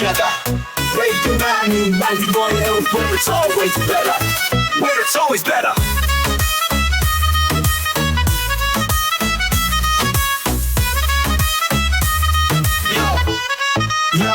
together. Radio 91 where it's always better. Where it's always better. Yo,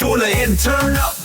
Tune in, turn up,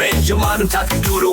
Radio Manu 92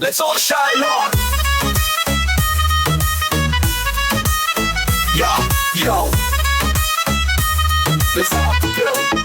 let's all shine on. Yo, let's all go.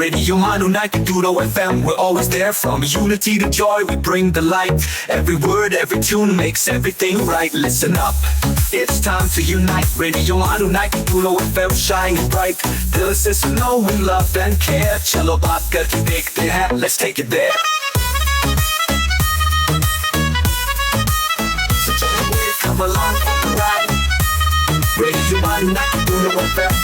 Radio Manu 92 FM, we're always there. From unity to joy, we bring the light. Every word, every tune makes everything right. Listen up, it's time to unite. Radio Manu 92 FM, shining bright. Dill se suno, we love and care. Chalo baat karke dekhte hain, let's take it there. So come along for the ride. Radio Manu 92 FM,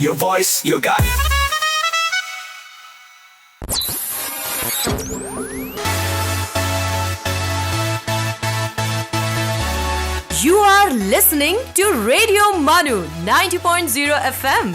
Your voice, your guide. You are listening to Radio Manu 90.0 FM.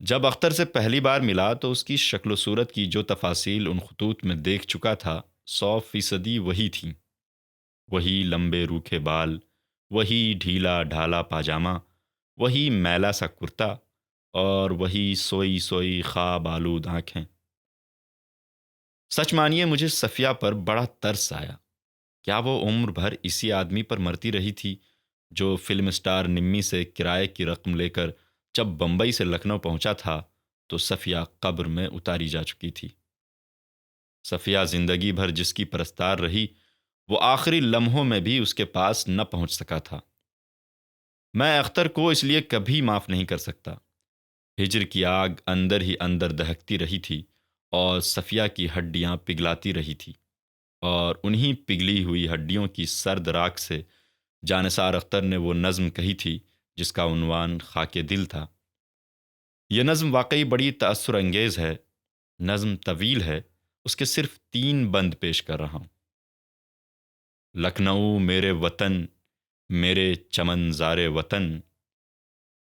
جب اختر سے پہلی بار ملا تو اس کی شکل و صورت کی جو تفاصیل ان خطوط میں دیکھ چکا تھا 100% وہی تھیں۔ وہی لمبے روکھے بال، وہی ڈھیلا ڈھالا پاجامہ، وہی میلا سا کرتا، اور وہی سوئی سوئی خواب آلود آنکھیں۔ سچ مانیے مجھے صفیہ پر بڑا ترس آیا۔ کیا وہ عمر بھر اسی آدمی پر مرتی رہی تھی جو فلم سٹار نمی سے کرائے کی رقم لے کر جب بمبئی سے لکھنؤ پہنچا تھا تو صفیہ قبر میں اتاری جا چکی تھی۔ صفیہ زندگی بھر جس کی پرستار رہی وہ آخری لمحوں میں بھی اس کے پاس نہ پہنچ سکا تھا۔ میں اختر کو اس لیے کبھی معاف نہیں کر سکتا۔ ہجر کی آگ اندر ہی اندر دہکتی رہی تھی اور صفیہ کی ہڈیاں پگھلاتی رہی تھی، اور انہی پگھلی ہوئی ہڈیوں کی سرد راکھ سے جانثار اختر نے وہ نظم کہی تھی جس کا عنوان خاک دل تھا۔ یہ نظم واقعی بڑی تأثر انگیز ہے۔ نظم طویل ہے، اس کے صرف 3 بند پیش کر رہا ہوں۔ لکھنؤ میرے وطن، میرے چمن زار وطن،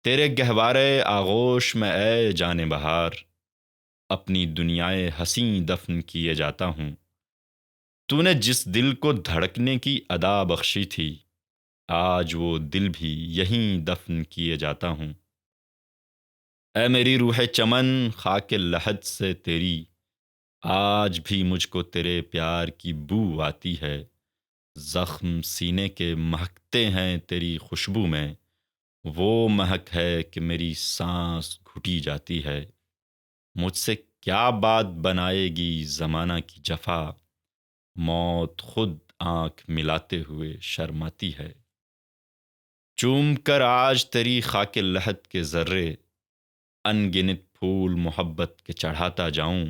تیرے گہوارے آغوش میں اے جان بہار، اپنی دنیائے حسین دفن کیے جاتا ہوں۔ تو نے جس دل کو دھڑکنے کی ادا بخشی تھی، آج وہ دل بھی یہیں دفن کیے جاتا ہوں۔ اے میری روح چمن، خاک لحد سے تیری، آج بھی مجھ کو تیرے پیار کی بو آتی ہے۔ زخم سینے کے مہکتے ہیں تیری خوشبو میں، وہ مہک ہے کہ میری سانس گھٹی جاتی ہے۔ مجھ سے کیا بات بنائے گی زمانہ کی جفا، موت خود آنکھ ملاتے ہوئے شرماتی ہے۔ چوم کر آج تیری خاک لحد کے ذرے، ان گنت پھول محبت کے چڑھاتا جاؤں۔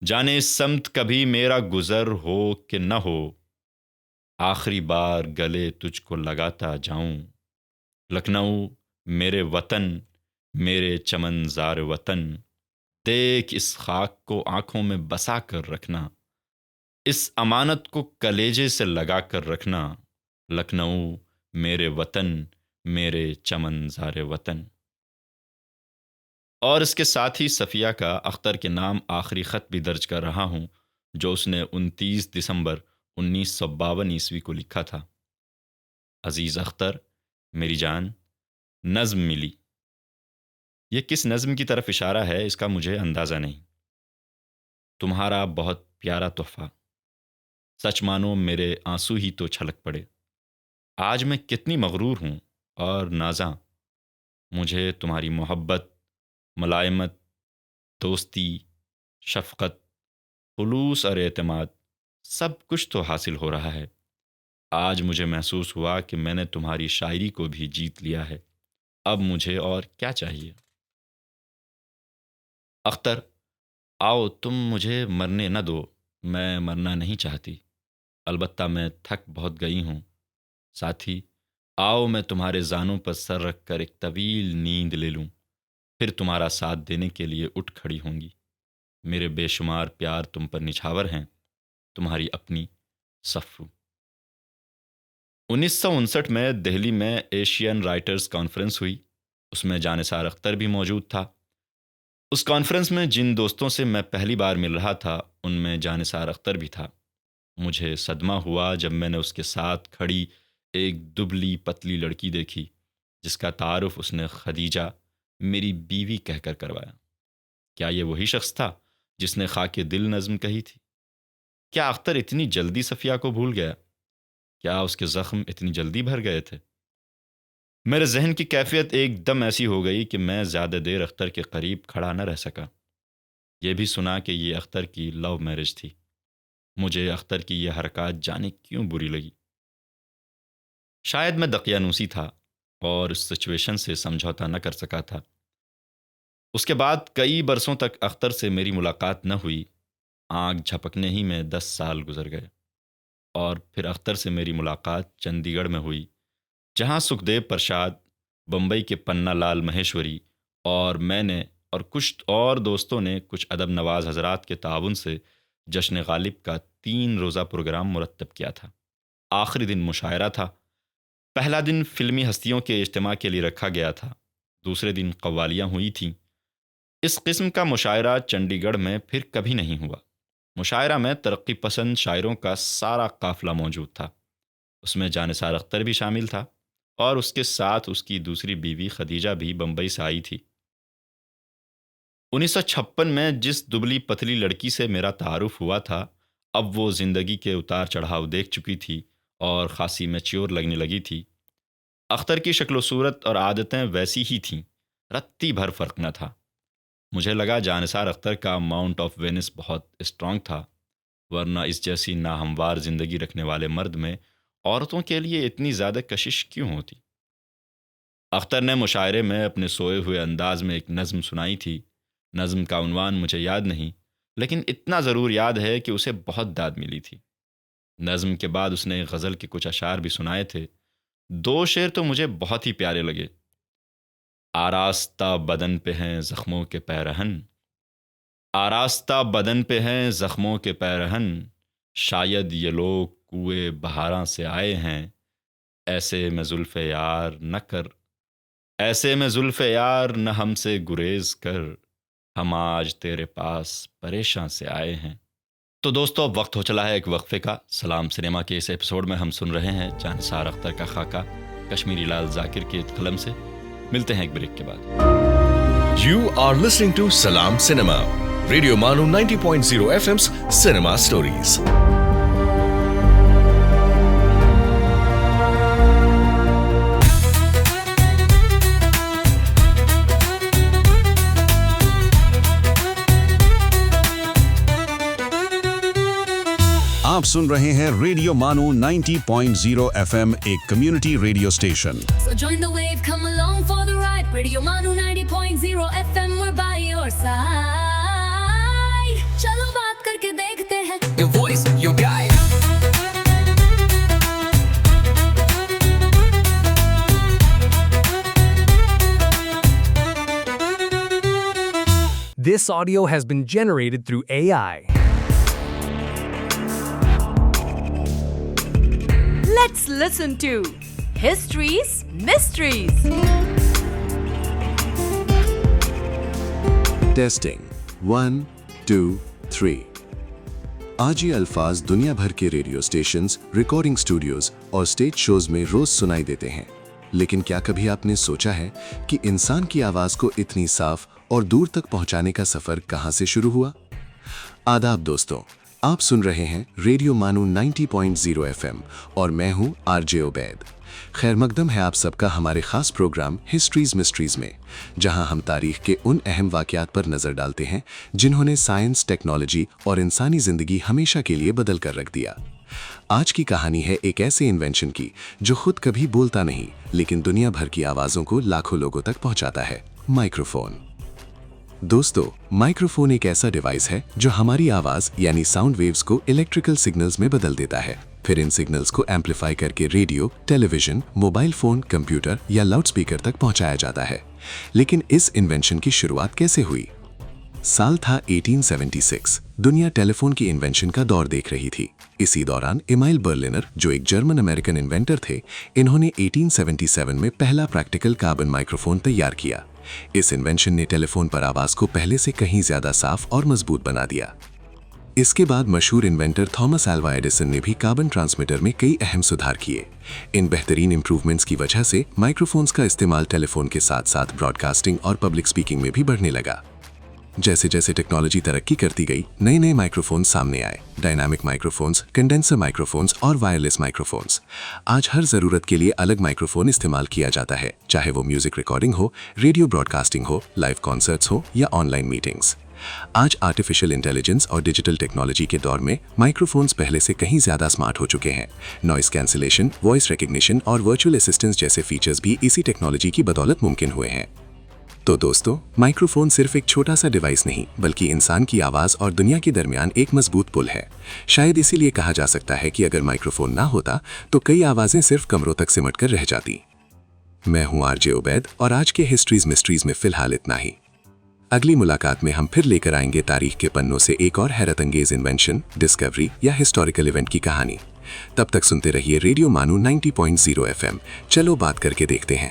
جانے اس سمت کبھی میرا گزر ہو کہ نہ ہو، آخری بار گلے تجھ کو لگاتا جاؤں۔ لکھنؤ میرے وطن، میرے چمن زار وطن، دیکھ اس خاک کو آنکھوں میں بسا کر رکھنا، اس امانت کو کلیجے سے لگا کر رکھنا۔ لکھنؤ میرے وطن، میرے چمن زار وطن۔ اور اس کے ساتھ ہی صفیہ کا اختر کے نام آخری خط بھی درج کر رہا ہوں جو اس نے 29 دسمبر 1952 کو لکھا تھا۔ عزیز اختر، میری جان، نظم ملی۔ یہ کس نظم کی طرف اشارہ ہے اس کا مجھے اندازہ نہیں۔ تمہارا بہت پیارا تحفہ، سچ مانو میرے آنسو ہی تو چھلک پڑے۔ آج میں کتنی مغرور ہوں اور نازاں۔ مجھے تمہاری محبت، ملائمت، دوستی، شفقت، خلوص اور اعتماد سب کچھ تو حاصل ہو رہا ہے۔ آج مجھے محسوس ہوا کہ میں نے تمہاری شاعری کو بھی جیت لیا ہے۔ اب مجھے اور کیا چاہیے؟ اختر، آؤ تم مجھے مرنے نہ دو، میں مرنا نہیں چاہتی، البتہ میں تھک بہت گئی ہوں۔ ساتھی، آؤ میں تمہارے زانوں پر سر رکھ کر ایک طویل نیند لے لوں، پھر تمہارا ساتھ دینے کے لیے اٹھ کھڑی ہوں گی۔ میرے بے شمار پیار تم پر نچھاور ہیں۔ تمہاری اپنی صفو۔ 1959 میں دہلی میں ایشین رائٹرز کانفرنس ہوئی، اس میں جانثار اختر بھی موجود تھا۔ اس کانفرنس میں جن دوستوں سے میں پہلی بار مل رہا تھا ان میں جانثار اختر بھی تھا۔ مجھے صدمہ ہوا جب میں نے اس کے ساتھ کھڑی ایک دبلی پتلی لڑکی دیکھی جس کا تعارف اس نے خدیجہ، میری بیوی کہہ کر کروایا۔ کیا یہ وہی شخص تھا جس نے خاک دل نظم کہی تھی؟ کیا اختر اتنی جلدی صفیہ کو بھول گیا؟ کیا اس کے زخم اتنی جلدی بھر گئے تھے؟ میرے ذہن کی کیفیت ایک دم ایسی ہو گئی کہ میں زیادہ دیر اختر کے قریب کھڑا نہ رہ سکا۔ یہ بھی سنا کہ یہ اختر کی لو میرج تھی۔ مجھے اختر کی یہ حرکات جانے کیوں بری لگی۔ شاید میں دقیانوسی تھا اور اس سچویشن سے سمجھوتا نہ کر سکا تھا۔ اس کے بعد کئی برسوں تک اختر سے میری ملاقات نہ ہوئی۔ آنکھ جھپکنے ہی میں 10 سال گزر گئے، اور پھر اختر سے میری ملاقات چندی گڑھ میں ہوئی، جہاں سکھدیو پرشاد، بمبئی کے پنّا لال مہیشوری اور میں نے اور کچھ اور دوستوں نے کچھ ادب نواز حضرات کے تعاون سے جشن غالب کا 3 روزہ پروگرام مرتب کیا تھا۔ آخری دن مشاعرہ تھا۔ پہلا دن فلمی ہستیوں کے اجتماع کے لیے رکھا گیا تھا۔ دوسرے دن قوالیاں ہوئی تھیں۔ اس قسم کا مشاعرہ چنڈی گڑھ میں پھر کبھی نہیں ہوا۔ مشاعرہ میں ترقی پسند شاعروں کا سارا قافلہ موجود تھا۔ اس میں جانثار اختر بھی شامل تھا اور اس کے ساتھ اس کی دوسری بیوی خدیجہ بھی بمبئی سے آئی تھی۔ 1956 میں جس دبلی پتلی لڑکی سے میرا تعارف ہوا تھا، اب وہ زندگی کے اتار چڑھاؤ دیکھ چکی تھی اور خاصی میچیور لگنے لگی تھی۔ اختر کی شکل و صورت اور عادتیں ویسی ہی تھیں، رتی بھر فرق نہ تھا۔ مجھے لگا جانثار اختر کا ماؤنٹ آف وینس بہت اسٹرانگ تھا، ورنہ اس جیسی ناہموار زندگی رکھنے والے مرد میں عورتوں کے لیے اتنی زیادہ کشش کیوں ہوتی؟ اختر نے مشاعرے میں اپنے سوئے ہوئے انداز میں ایک نظم سنائی تھی۔ نظم کا عنوان مجھے یاد نہیں، لیکن اتنا ضرور یاد ہے کہ اسے بہت داد ملی تھی۔ نظم کے بعد اس نے غزل کے کچھ اشعار بھی سنائے تھے۔ 2 شعر تو مجھے بہت ہی پیارے لگے۔ آراستہ بدن پہ ہیں زخموں کے پیرہن، آراستہ بدن پہ ہیں زخموں کے پیرہن، شاید یہ لوگ کوئے بہاراں سے آئے ہیں، ایسے میں زلف یار نہ کر، ایسے میں زلف یار نہ ہم سے گریز کر، ہم آج تیرے پاس پریشاں سے آئے ہیں۔ تو دوستو، اب وقت ہو چلا ہے ایک وقفے کا۔ سلام سنیما کے اس ایپیسوڈ میں ہم سن رہے ہیں جانثار اختر کا خاکہ کشمیری لال ذاکر کے قلم سے۔ ملتے ہیں ایک بریک کے بعد۔ You are listening to Salam Cinema, Radio Manu 90.0 FM's Cinema Stories. آپ سن رہے ہیں ریڈیو مانو 90.0 FM، ایک community radio station. So join the wave, come along for the ride. Radio Manu 90.0 FM, we're by your side. چلو بات کر کے دیکھتے ہیں. Your voice, your guide. This audio has been generated through AI. Let's listen to History's Mysteries. Testing 1 2 3۔ آج یہ الفاظ دنیا بھر کے ریڈیو اسٹیشنز، ریکارڈنگ اسٹوڈیوز اور اسٹیج شوز میں روز سنائی دیتے ہیں، لیکن کیا کبھی آپ نے سوچا ہے کہ انسان کی آواز کو اتنی صاف اور دور تک پہنچانے کا سفر کہاں سے شروع ہوا؟ آداب دوستوں، آپ سن رہے ہیں ریڈیو مانو 90.0 FM اور میں ہوں RJ عبید۔ خیر مقدم ہے آپ سب کا ہمارے خاص پروگرام ہسٹریز مسٹریز میں، جہاں ہم تاریخ کے ان اہم واقعات پر نظر ڈالتے ہیں جنہوں نے سائنس، ٹیکنالوجی اور انسانی زندگی ہمیشہ کے لیے بدل کر رکھ دیا۔ آج کی کہانی ہے ایک ایسے انوینشن کی جو خود کبھی بولتا نہیں، لیکن دنیا بھر کی آوازوں کو لاکھوں لوگوں تک پہنچاتا ہے، مائکروفون۔ دوستو، مائکروفون ایک ایسا ڈیوائس ہے جو ہماری آواز یعنی ساؤنڈ ویوز کو الیکٹریکل سگنلز میں بدل دیتا ہے، پھر ان سگنلز کو ایمپلیفائی کر کے ریڈیو، ٹیلی ویژن، موبائل فون، کمپیوٹر یا لاؤڈ سپیکر تک پہنچایا جاتا ہے۔ لیکن اس انوینشن کی شروعات کیسے ہوئی؟ سال تھا 1876۔ دنیا ٹیلی فون کی انوینشن کا دور دیکھ رہی تھی۔ اسی دوران ایمائل برلنر، جو ایک جرمن امریکن انوینٹر تھے، انہوں نے 1877 میں پہلا پریکٹیکل کاربن مائکروفون تیار کیا۔ اس انوینشن نے ٹیلی فون پر آواز کو پہلے سے کہیں زیادہ صاف اور مضبوط بنا دیا۔ اس کے بعد مشہور انوینٹر تھامس ایلوا ایڈیسن نے بھی کاربن ٹرانسمیٹر میں کئی اہم سدھار کیے۔ ان بہترین امپروومنٹس کی وجہ سے مائکروفونز کا استعمال ٹیلی فون کے ساتھ ساتھ براڈ کاسٹنگ اور پبلک اسپیکنگ میں بھی بڑھنے لگا۔ جیسے جیسے ٹیکنالوجی ترقی کرتی گئی، نئے نئے مائکروفونز سامنے آئے، ڈائنامک مائکروفونز، کنڈینسر مائکروفونز اور وائرلیس مائکروفونز۔ آج ہر ضرورت کے لیے الگ مائکروفون استعمال کیا جاتا ہے، چاہے وہ میوزک ریکارڈنگ ہو، ریڈیو براڈ کاسٹنگ ہو، لائیو کانسرٹس ہو یا آن لائن میٹنگز۔ آج آرٹیفیشل انٹیلیجنس اور ڈیجیٹل ٹیکنالوجی کے دور میں مائکروفونز پہلے سے کہیں زیادہ اسمارٹ ہو چکے ہیں۔ نوائز کینسلیشن، وائس ریکگنیشن اور ورچوئل اسسٹنس جیسے فیچرز بھی اسی ٹیکنالوجی کی بدولت ممکن ہوئے ہیں۔ تو دوستو، مائکروفون صرف ایک چھوٹا سا ڈیوائس نہیں، بلکہ انسان کی آواز اور دنیا کے درمیان ایک مضبوط پل ہے۔ شاید اسی لیے کہا جا سکتا ہے کہ اگر مائکروفون نہ ہوتا تو کئی آوازیں صرف کمروں تک سمٹ کر رہ جاتی۔ میں ہوں RJ عبید اور آج کے ہسٹریز مسٹریز میں فی الحال اتنا ہی۔ اگلی ملاقات میں ہم پھر لے کر آئیں گے تاریخ کے پنوں سے ایک اور حیرت انگیز انوینشن، ڈسکوری یا ہسٹوریکل ایونٹ کی کہانی۔ تب تک سنتے رہیے ریڈیو مانو 90.0 FM۔ چلو بات کر کے دیکھتے ہیں۔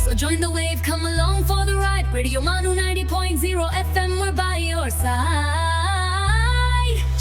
So join the wave, come along for the ride. Radio Manu 90.0 FM, we're by your side.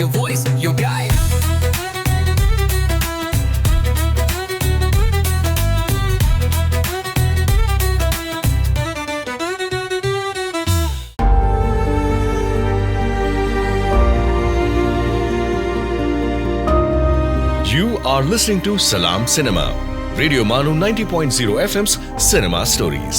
Your voice, your guide. You are listening to Salam Cinema, Radio Manu 90.0 FM's Cinema Stories.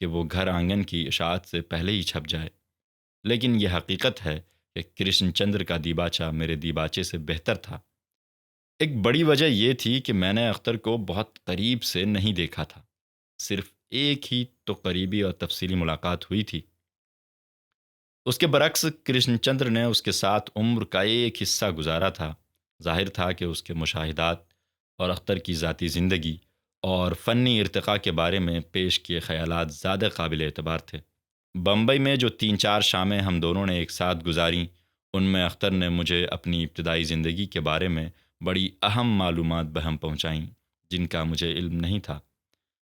کہ وہ گھر آنگن کی اشاعت سے پہلے ہی چھپ جائے، لیکن یہ حقیقت ہے کہ کرشن چندر کا دیباچہ میرے دیباچے سے بہتر تھا۔ ایک بڑی وجہ یہ تھی کہ میں نے اختر کو بہت قریب سے نہیں دیکھا تھا، صرف ایک ہی تو قریبی اور تفصیلی ملاقات ہوئی تھی۔ اس کے برعکس کرشن چندر نے اس کے ساتھ عمر کا ایک حصہ گزارا تھا۔ ظاہر تھا کہ اس کے مشاہدات اور اختر کی ذاتی زندگی اور فنی ارتقاء کے بارے میں پیش کیے خیالات زیادہ قابل اعتبار تھے۔ بمبئی میں جو 3-4 شامیں ہم دونوں نے ایک ساتھ گزاریں، ان میں اختر نے مجھے اپنی ابتدائی زندگی کے بارے میں بڑی اہم معلومات بہم پہنچائیں جن کا مجھے علم نہیں تھا،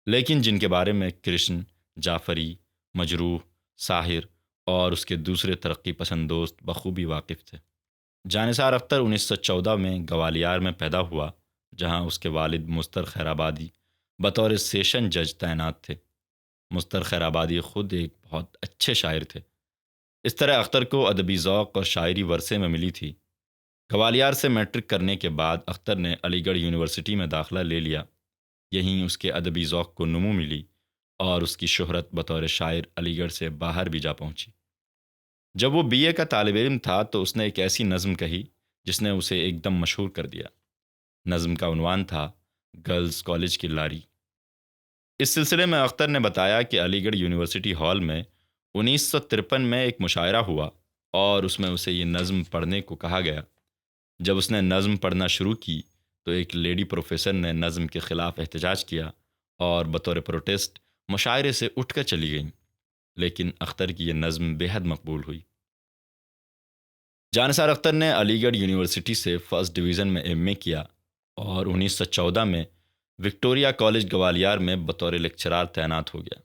لیکن جن کے بارے میں کرشن، جعفری، مجروح، ساحر اور اس کے دوسرے ترقی پسند دوست بخوبی واقف تھے۔ جانثار اختر 1914 میں گوالیار میں پیدا ہوا، جہاں اس کے والد مستر خیرآبادی بطور سیشن جج تعینات تھے۔ مستر خیرآبادی خود ایک بہت اچھے شاعر تھے۔ اس طرح اختر کو ادبی ذوق اور شاعری ورثے میں ملی تھی۔ گوالیار سے میٹرک کرنے کے بعد اختر نے علی گڑھ یونیورسٹی میں داخلہ لے لیا۔ یہیں اس کے ادبی ذوق کو نمو ملی اور اس کی شہرت بطور شاعر علی گڑھ سے باہر بھی جا پہنچی۔ جب وہ BA کا طالب علم تھا تو اس نے ایک ایسی نظم کہی جس نے اسے ایک دم مشہور کر دیا۔ نظم کا عنوان تھا گرلز کالج کی لاری۔ اس سلسلے میں اختر نے بتایا کہ علی گڑھ یونیورسٹی ہال میں 1953 میں ایک مشاعرہ ہوا اور اس میں اسے یہ نظم پڑھنے کو کہا گیا۔ جب اس نے نظم پڑھنا شروع کی تو ایک لیڈی پروفیسر نے نظم کے خلاف احتجاج کیا اور بطور پروٹیسٹ مشاعرے سے اٹھ کر چلی گئیں، لیکن اختر کی یہ نظم بے حد مقبول ہوئی۔ جانثار اختر نے علی گڑھ یونیورسٹی سے فرسٹ ڈویژن میں MA کیا اور 1914 میں وکٹوریہ کالج گوالیار میں بطور لیکچرار تعینات ہو گیا،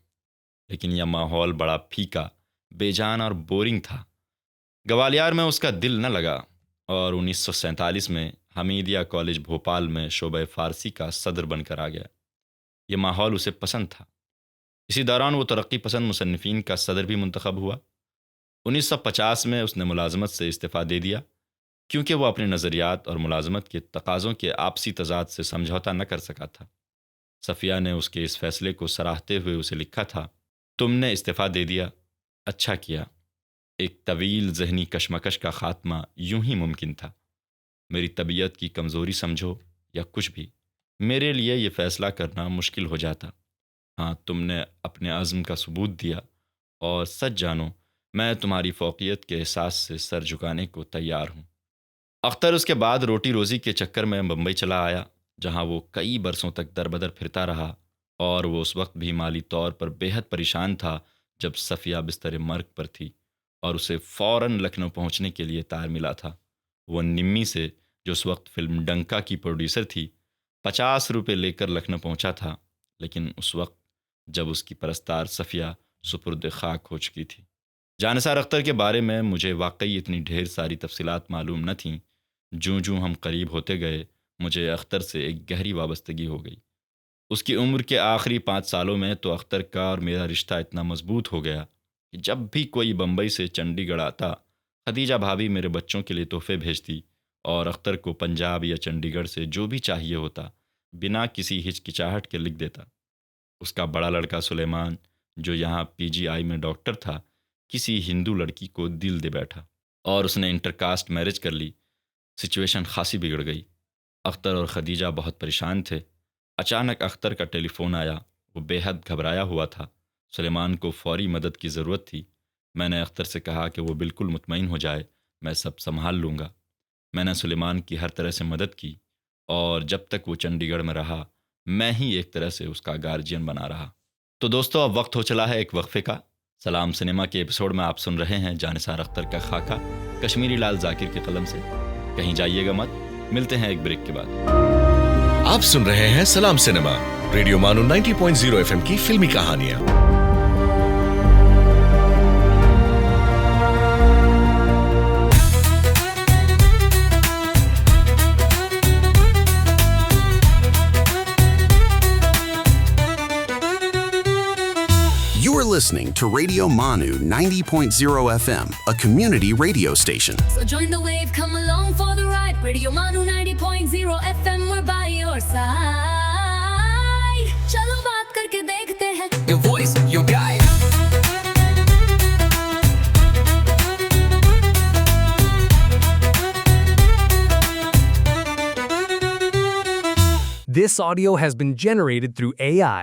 لیکن یہ ماحول بڑا پھیکا، بے جان اور بورنگ تھا۔ گوالیار میں اس کا دل نہ لگا اور 1947 میں حمیدیہ کالج بھوپال میں شعبہ فارسی کا صدر بن کر آ گیا۔ یہ ماحول اسے پسند تھا۔ اسی دوران وہ ترقی پسند مصنفین کا صدر بھی منتخب ہوا۔ 1950 میں اس نے ملازمت سے استعفیٰ دے دیا کیونکہ وہ اپنے نظریات اور ملازمت کے تقاضوں کے آپسی تضاد سے سمجھوتا نہ کر سکا تھا۔ صفیہ نے اس کے اس فیصلے کو سراہتے ہوئے اسے لکھا تھا، تم نے استعفیٰ دے دیا، اچھا کیا۔ ایک طویل ذہنی کشمکش کا خاتمہ یوں ہی ممکن تھا۔ میری طبیعت کی کمزوری سمجھو یا کچھ بھی، میرے لیے یہ فیصلہ کرنا مشکل ہو جاتا۔ ہاں، تم نے اپنے عزم کا ثبوت دیا اور سچ جانو میں تمہاری فوقیت کے احساس سے سر جھکانے کو تیار ہوں۔ اختر اس کے بعد روٹی روزی کے چکر میں بمبئی چلا آیا، جہاں وہ کئی برسوں تک در بدر پھرتا رہا، اور وہ اس وقت بھی مالی طور پر بے حد پریشان تھا جب صفیہ بستر مرگ پر تھی اور اسے فوراً لکھنؤ پہنچنے کے لیے تار ملا تھا۔ وہ نمی سے، جو اس وقت فلم ڈنکا کی پروڈیوسر تھی، 50 روپے لے کر لکھنؤ پہنچا تھا، لیکن اس وقت جب اس کی پرستار صفیہ سپرد خاک ہو چکی تھی۔ جانثار اختر کے بارے میں مجھے واقعی اتنی ڈھیر ساری تفصیلات معلوم نہ تھیں۔ جوں ہم قریب ہوتے گئے مجھے اختر سے ایک گہری وابستگی ہو گئی۔ اس کی عمر کے آخری 5 سالوں میں تو اختر کا اور میرا رشتہ اتنا مضبوط ہو گیا کہ جب بھی کوئی بمبئی سے چنڈی گڑھ آتا، خدیجہ بھابھی میرے بچوں کے لیے تحفے بھیجتی اور اختر کو پنجاب یا چنڈی گڑھ سے جو بھی چاہیے ہوتا بنا کسی ہچکچاہٹ کے لکھ دیتا۔ اس کا بڑا لڑکا سلیمان، جو یہاں PGI میں ڈاکٹر تھا، کسی ہندو لڑکی کو دل دے بیٹھا اور اس نے انٹر کاسٹ میرج کر لی۔ سچویشن خاصی بگڑ گئی۔ اختر اور خدیجہ بہت پریشان تھے۔ اچانک اختر کا ٹیلی فون آیا۔ وہ بے حد گھبرایا ہوا تھا۔ سلیمان کو فوری مدد کی ضرورت تھی۔ میں نے اختر سے کہا کہ وہ بالکل مطمئن ہو جائے، میں سب سنبھال لوں گا۔ میں نے سلیمان کی ہر طرح سے مدد کی اور جب تک وہ چنڈی گڑھ میں رہا میں ہی ایک طرح سے اس کا گارجین بنا رہا۔ تو دوستو، اب وقت ہو چلا ہے ایک وقفے کا۔ سلام سنیما کے ایپیسوڈ میں آپ سن رہے ہیں جانثار اختر کا خاکہ کشمیری لال ذاکر کے قلم سے۔ کہیں جائیے گا مت، ملتے ہیں ایک بریک کے بعد۔ آپ سن رہے ہیں سلام سنیما، ریڈیو مانو 90.0 FM کی فلمی کہانیاں۔ You are listening to Radio Manu 90.0 FM, a community radio station. So join the wave, come along for the ride. Radio Manu 90.0 FM, we're by your side. Chalo baat karke dekhte hain. Your voice, your guide. This audio has been generated through AI.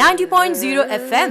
90.0 FM।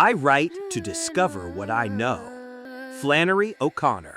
I write to discover what I know. Flannery O'Connor.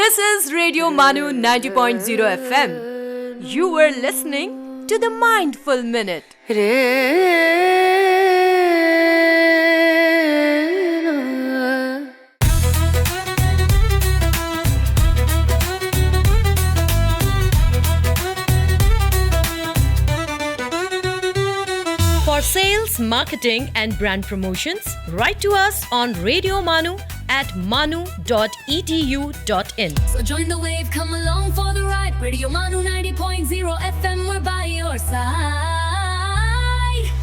This is Radio Manu 90.0 FM. You were listening to the Mindful Minute. For sales, marketing and brand promotions, write to us on Radio Manu at manu.edu.in. So join the wave, come along for the ride. Radio Manu 90.0 FM, we're by your side.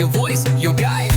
Your voice, your guide.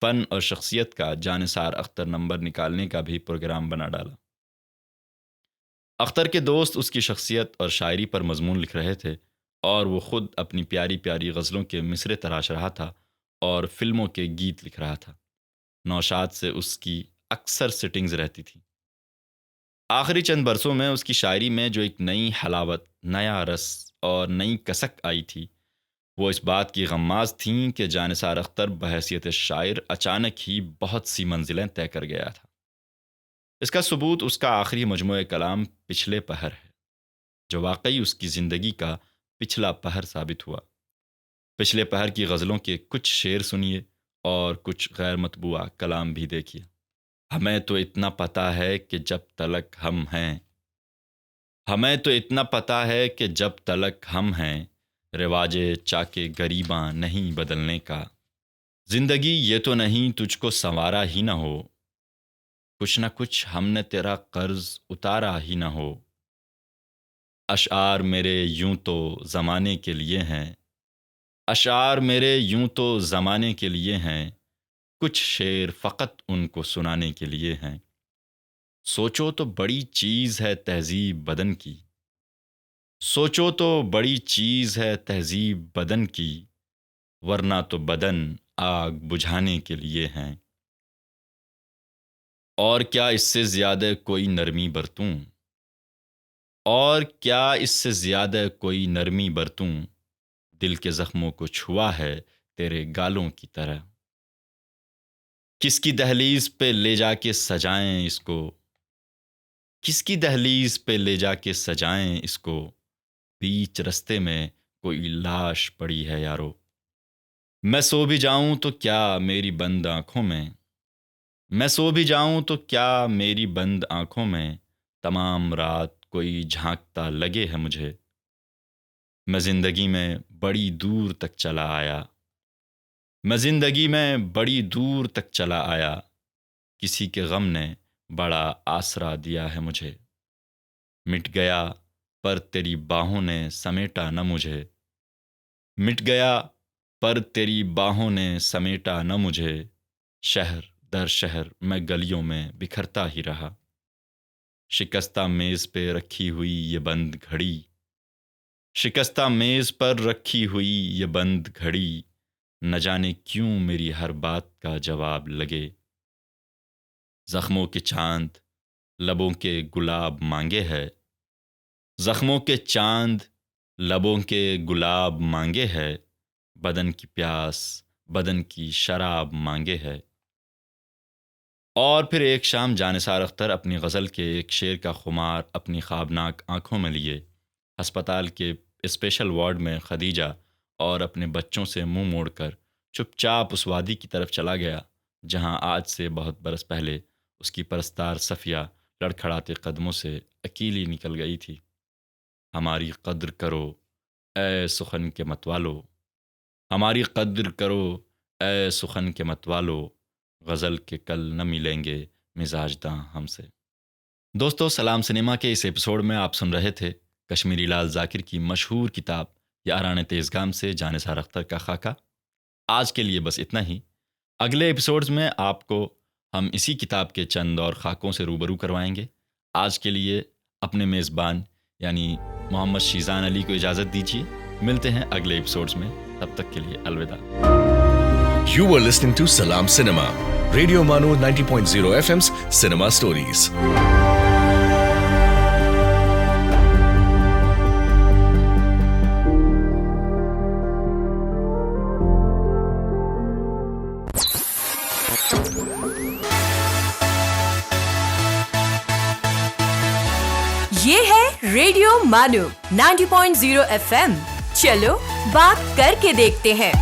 فن اور شخصیت کا جانثار Akhtar number نکالنے کا بھی programme بنا ڈالا۔ اختر کے دوست اس کی شخصیت اور شاعری پر مضمون لکھ رہے تھے اور وہ خود اپنی پیاری پیاری غزلوں کے مصرے تراش رہا تھا اور فلموں کے گیت لکھ رہا تھا۔ نوشاد سے اس کی اکثر سٹنگز رہتی تھی۔ آخری چند برسوں میں اس کی شاعری میں جو ایک نئی حلاوت، نیا رس اور نئی کسک آئی تھی، وہ اس بات کی غماز تھیں کہ جانثار اختر بحیثیت شاعر اچانک ہی بہت سی منزلیں طے کر گیا تھا۔ اس کا ثبوت اس کا آخری مجموعہ کلام پچھلے پہر ہے، جو واقعی اس کی زندگی کا پچھلا پہر ثابت ہوا۔ پچھلے پہر کی غزلوں کے کچھ شعر سنیے اور کچھ غیر مطبوعہ کلام بھی دیکھیے۔ ہمیں تو اتنا پتہ ہے کہ جب تلک ہم ہیں، ہمیں تو اتنا پتہ ہے کہ جب تلک ہم ہیں، رواج چاکے گریباں نہیں بدلنے کا۔ زندگی یہ تو نہیں تجھ کو سنوارا ہی نہ ہو، کچھ نہ کچھ ہم نے تیرا قرض اتارا ہی نہ ہو۔ اشعار میرے یوں تو زمانے کے لیے ہیں، اشعار میرے یوں تو زمانے کے لیے ہیں، کچھ شعر فقط ان کو سنانے کے لیے ہیں۔ سوچو تو بڑی چیز ہے تہذیب بدن کی، سوچو تو بڑی چیز ہے تہذیب بدن کی، ورنہ تو بدن آگ بجھانے کے لیے ہیں۔ اور کیا اس سے زیادہ کوئی نرمی برتوں، اور کیا اس سے زیادہ کوئی نرمی برتوں، دل کے زخموں کو چھوا ہے تیرے گالوں کی طرح۔ کس کی دہلیز پہ لے جا کے سجائیں اس کو، کس کی دہلیز پہ لے جا کے سجائیں اس کو، بیچ رستے میں کوئی لاش پڑی ہے یارو۔ میں سو بھی جاؤں تو کیا میری بند آنکھوں میں، میں سو بھی جاؤں تو کیا میری بند آنکھوں میں، تمام رات کوئی جھانکتا لگے ہے مجھے۔ میں زندگی میں بڑی دور تک چلا آیا، میں زندگی میں بڑی دور تک چلا آیا، کسی کے غم نے بڑا آسرا دیا ہے مجھے۔ مٹ گیا پر تیری باہوں نے سمیٹا نہ مجھے، مٹ گیا پر تیری باہوں نے سمیٹا نہ مجھے، شہر در شہر میں گلیوں میں بکھرتا ہی رہا۔ شکستہ میز پہ رکھی ہوئی یہ بند گھڑی، شکستہ میز پر رکھی ہوئی یہ بند گھڑی، نہ جانے کیوں میری ہر بات کا جواب لگے۔ زخموں کے چاند لبوں کے گلاب مانگے ہے، زخموں کے چاند لبوں کے گلاب مانگے ہے، بدن کی پیاس بدن کی شراب مانگے ہے۔ اور پھر ایک شام جانثار اختر اپنی غزل کے ایک شعر کا خمار اپنی خوابناک آنکھوں میں لیے ہسپتال کے اسپیشل وارڈ میں خدیجہ اور اپنے بچوں سے منہ موڑ کر چپ چاپ اس وادی کی طرف چلا گیا جہاں آج سے بہت برس پہلے اس کی پرستار صفیہ لڑکھڑاتے قدموں سے اکیلی نکل گئی تھی۔ ہماری قدر کرو اے سخن کے متوالو، ہماری قدر کرو اے سخن کے متوالو، غزل کے کل نہ ملیں گے مزاج داں ہم سے۔ دوستو، سلام سنیما کے اس ایپیسوڈ میں آپ سن رہے تھے کشمیری لال ذاکر کی مشہور کتاب یاران تیزگام سے جانثار اختر کا خاکہ۔ آج کے لیے بس اتنا ہی۔ اگلے ایپیسوڈز میں آپ کو ہم اسی کتاب کے چند اور خاکوں سے روبرو کروائیں گے۔ آج کے لیے اپنے میزبان یعنی محمد شیزان علی کو اجازت دیجیے۔ ملتے ہیں اگلے ایپیسوڈز میں، تب تک کے لیے الوداع۔ You were listening to Salam Cinema, Radio Manu 90.0 FM's Cinema Stories. یہ ہے ریڈیو مانو 90.0 FM۔ چلو بات کر کے دیکھتے ہیں۔